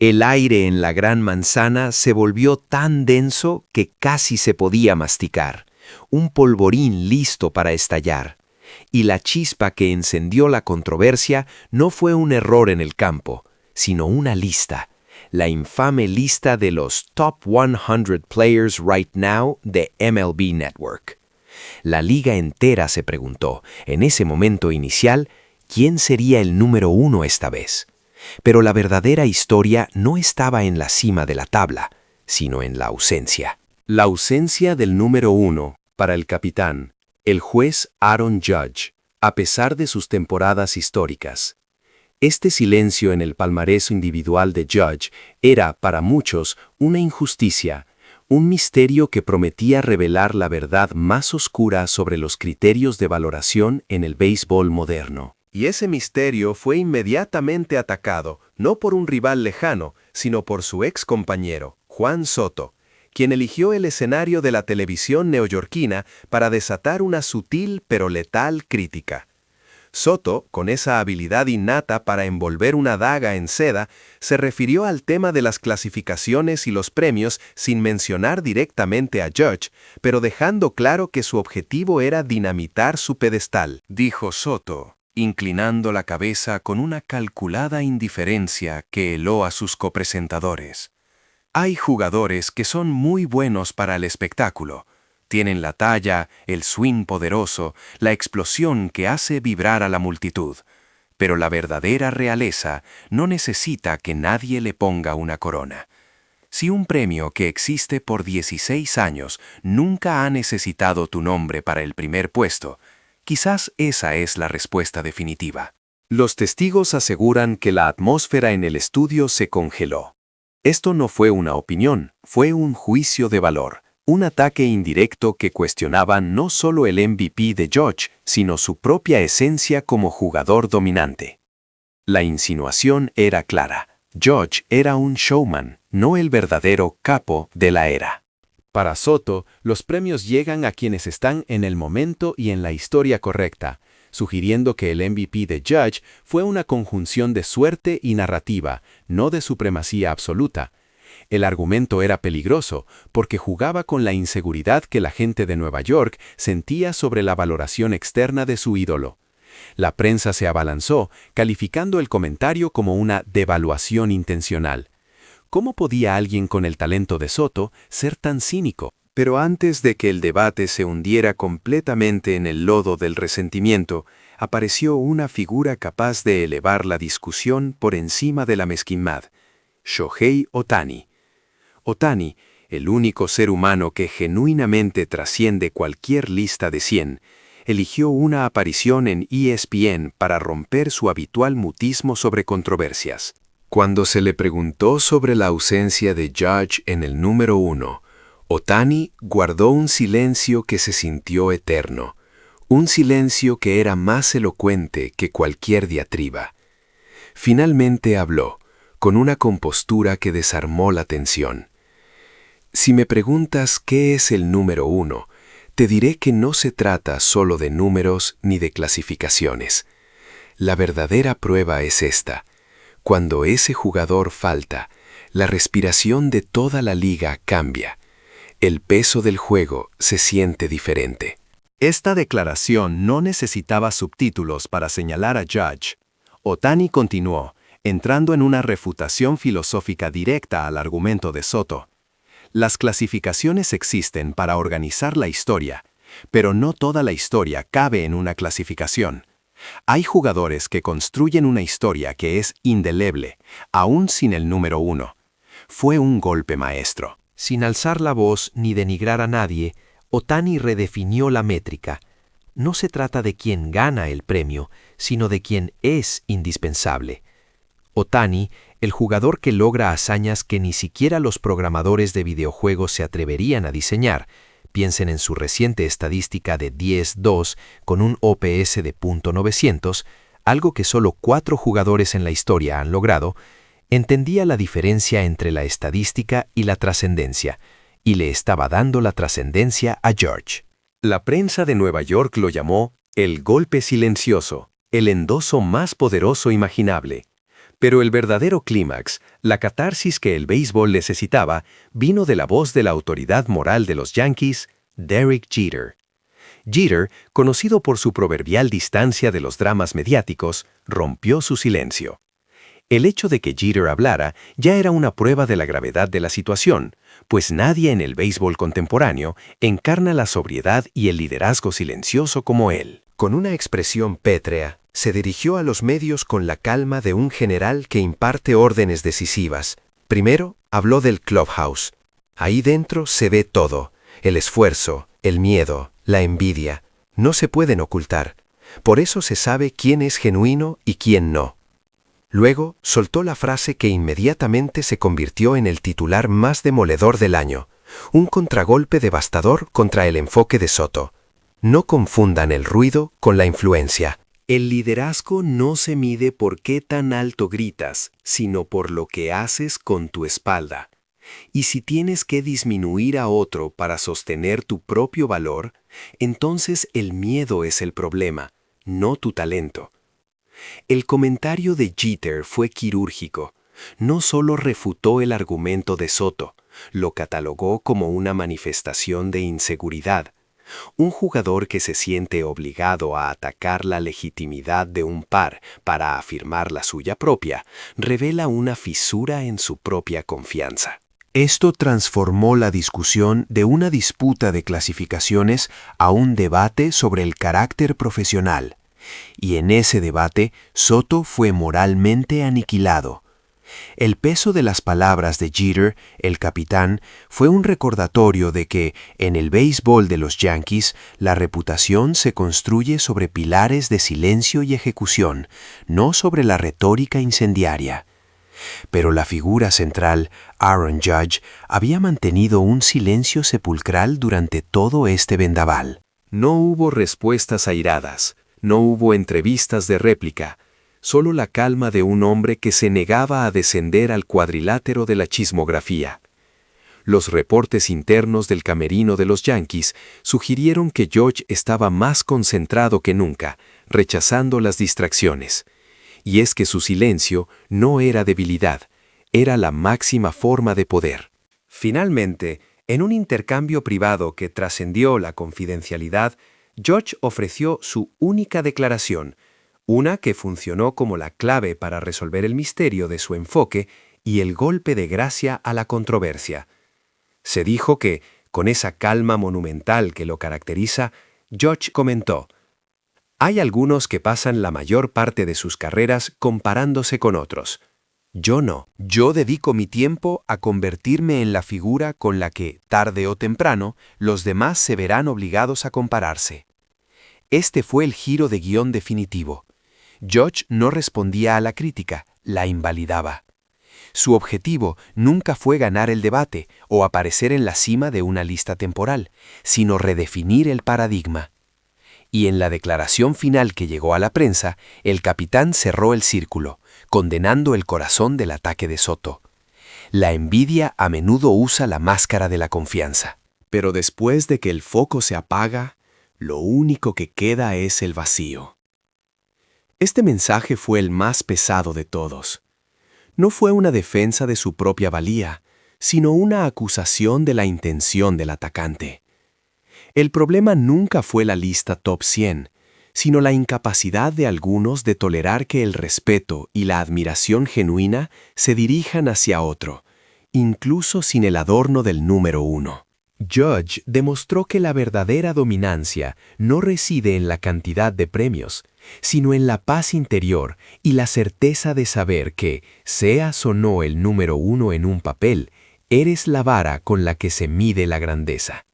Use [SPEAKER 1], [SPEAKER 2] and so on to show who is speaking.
[SPEAKER 1] El aire en la Gran Manzana se volvió tan denso que casi se podía masticar, un polvorín listo para estallar. Y la chispa que encendió la controversia no fue un error en el campo, sino una lista, la infame lista de los Top 100 Players Right Now de MLB Network. La liga entera se preguntó, en ese momento inicial, ¿quién sería el número 1 esta vez? Pero la verdadera historia no estaba en la cima de la tabla, sino en la ausencia.
[SPEAKER 2] La ausencia del número 1 para el capitán, el juez Aaron Judge, a pesar de sus temporadas históricas. Este silencio en el palmarés individual de Judge era, para muchos, una injusticia, un misterio que prometía revelar la verdad más oscura sobre los criterios de valoración en el béisbol moderno.
[SPEAKER 3] Y ese misterio fue inmediatamente atacado, no por un rival lejano, sino por su ex compañero, Juan Soto, quien eligió el escenario de la televisión neoyorquina para desatar una sutil pero letal crítica. Soto, con esa habilidad innata para envolver una daga en seda, se refirió al tema de las clasificaciones y los premios sin mencionar directamente a Judge, pero dejando claro que su objetivo era dinamitar su pedestal.
[SPEAKER 4] Dijo Soto, inclinando la cabeza con una calculada indiferencia que heló a sus copresentadores. Hay jugadores que son muy buenos para el espectáculo. Tienen la talla, el swing poderoso, la explosión que hace vibrar a la multitud. Pero la verdadera realeza no necesita que nadie le ponga una corona. Si un premio que existe por 16 años nunca ha necesitado tu nombre para el primer puesto, quizás esa es la respuesta definitiva.
[SPEAKER 2] Los testigos aseguran que la atmósfera en el estudio se congeló. Esto no fue una opinión, fue un juicio de valor, un ataque indirecto que cuestionaba no solo el MVP de Judge, sino su propia esencia como jugador dominante. La insinuación era clara. Judge era un showman, no el verdadero capo de la era.
[SPEAKER 5] Para Soto, los premios llegan a quienes están en el momento y en la historia correcta, sugiriendo que el MVP de Judge fue una conjunción de suerte y narrativa, no de supremacía absoluta. El argumento era peligroso porque jugaba con la inseguridad que la gente de Nueva York sentía sobre la valoración externa de su ídolo. La prensa se abalanzó, calificando el comentario como una devaluación intencional. ¿Cómo podía alguien con el talento de Soto ser tan cínico?
[SPEAKER 2] Pero antes de que el debate se hundiera completamente en el lodo del resentimiento, apareció una figura capaz de elevar la discusión por encima de la mezquindad: Shohei Ohtani. Ohtani, el único ser humano que genuinamente trasciende cualquier lista de 100, eligió una aparición en ESPN para romper su habitual mutismo sobre controversias. Cuando se le preguntó sobre la ausencia de Judge en el número 1, Ohtani guardó un silencio que se sintió eterno, un silencio que era más elocuente que cualquier diatriba. Finalmente habló, con una compostura que desarmó la tensión. Si me preguntas qué es el número 1, te diré que no se trata solo de números ni de clasificaciones. La verdadera prueba es esta: cuando ese jugador falta, la respiración de toda la liga cambia. El peso del juego se siente diferente.
[SPEAKER 3] Esta declaración no necesitaba subtítulos para señalar a Judge. Ohtani continuó, entrando en una refutación filosófica directa al argumento de Soto. Las clasificaciones existen para organizar la historia, pero no toda la historia cabe en una clasificación. Hay jugadores que construyen una historia que es indeleble, aún sin el número 1. Fue un golpe maestro.
[SPEAKER 1] Sin alzar la voz ni denigrar a nadie, Ohtani redefinió la métrica. No se trata de quién gana el premio, sino de quién es indispensable. Ohtani, el jugador que logra hazañas que ni siquiera los programadores de videojuegos se atreverían a diseñar. Piensen en su reciente estadística de 10-2 con un OPS de .900, algo que solo 4 jugadores en la historia han logrado. Entendía la diferencia entre la estadística y la trascendencia, y le estaba dando la trascendencia a Judge.
[SPEAKER 2] La prensa de Nueva York lo llamó el golpe silencioso, el endoso más poderoso imaginable.
[SPEAKER 3] Pero el verdadero clímax, la catarsis que el béisbol necesitaba, vino de la voz de la autoridad moral de los Yankees, Derek Jeter. Jeter, conocido por su proverbial distancia de los dramas mediáticos, rompió su silencio. El hecho de que Jeter hablara ya era una prueba de la gravedad de la situación, pues nadie en el béisbol contemporáneo encarna la sobriedad y el liderazgo silencioso como él.
[SPEAKER 2] Con una expresión pétrea, se dirigió a los medios con la calma de un general que imparte órdenes decisivas. Primero, habló del clubhouse. Ahí dentro se ve todo: el esfuerzo, el miedo, la envidia. No se pueden ocultar. Por eso se sabe quién es genuino y quién no. Luego, soltó la frase que inmediatamente se convirtió en el titular más demoledor del año: un contragolpe devastador contra el enfoque de Soto. No confundan el ruido con la influencia.
[SPEAKER 3] El liderazgo no se mide por qué tan alto gritas, sino por lo que haces con tu espalda. Y si tienes que disminuir a otro para sostener tu propio valor, entonces el miedo es el problema, no tu talento. El comentario de Jeter fue quirúrgico. No solo refutó el argumento de Soto, lo catalogó como una manifestación de inseguridad. Un jugador que se siente obligado a atacar la legitimidad de un par para afirmar la suya propia, revela una fisura en su propia confianza.
[SPEAKER 2] Esto transformó la discusión de una disputa de clasificaciones a un debate sobre el carácter profesional. Y en ese debate, Soto fue moralmente aniquilado. El peso de las palabras de Jeter, el capitán, fue un recordatorio de que, en el béisbol de los Yankees, la reputación se construye sobre pilares de silencio y ejecución, no sobre la retórica incendiaria. Pero la figura central, Aaron Judge, había mantenido un silencio sepulcral durante todo este vendaval.
[SPEAKER 3] No hubo respuestas airadas, no hubo entrevistas de réplica, solo la calma de un hombre que se negaba a descender al cuadrilátero de la chismografía. Los reportes internos del camerino de los Yankees sugirieron que Judge estaba más concentrado que nunca, rechazando las distracciones. Y es que su silencio no era debilidad, era la máxima forma de poder. Finalmente, en un intercambio privado que trascendió la confidencialidad, Judge ofreció su única declaración, una que funcionó como la clave para resolver el misterio de su enfoque y el golpe de gracia a la controversia. Se dijo que, con esa calma monumental que lo caracteriza, Judge comentó: «Hay algunos que pasan la mayor parte de sus carreras comparándose con otros. Yo no. Yo dedico mi tiempo a convertirme en la figura con la que, tarde o temprano, los demás se verán obligados a compararse». Este fue el giro de guión definitivo. Judge no respondía a la crítica, la invalidaba. Su objetivo nunca fue ganar el debate o aparecer en la cima de una lista temporal, sino redefinir el paradigma. Y en la declaración final que llegó a la prensa, el capitán cerró el círculo, condenando el corazón del ataque de Soto. La envidia a menudo usa la máscara de la confianza.
[SPEAKER 4] Pero después de que el foco se apaga, lo único que queda es el vacío. Este mensaje fue el más pesado de todos. No fue una defensa de su propia valía, sino una acusación de la intención del atacante. El problema nunca fue la lista top 100, sino la incapacidad de algunos de tolerar que el respeto y la admiración genuina se dirijan hacia otro, incluso sin el adorno del número 1.
[SPEAKER 3] Judge demostró que la verdadera dominancia no reside en la cantidad de premios, sino en la paz interior y la certeza de saber que, seas o no el número 1 en un papel, eres la vara con la que se mide la grandeza.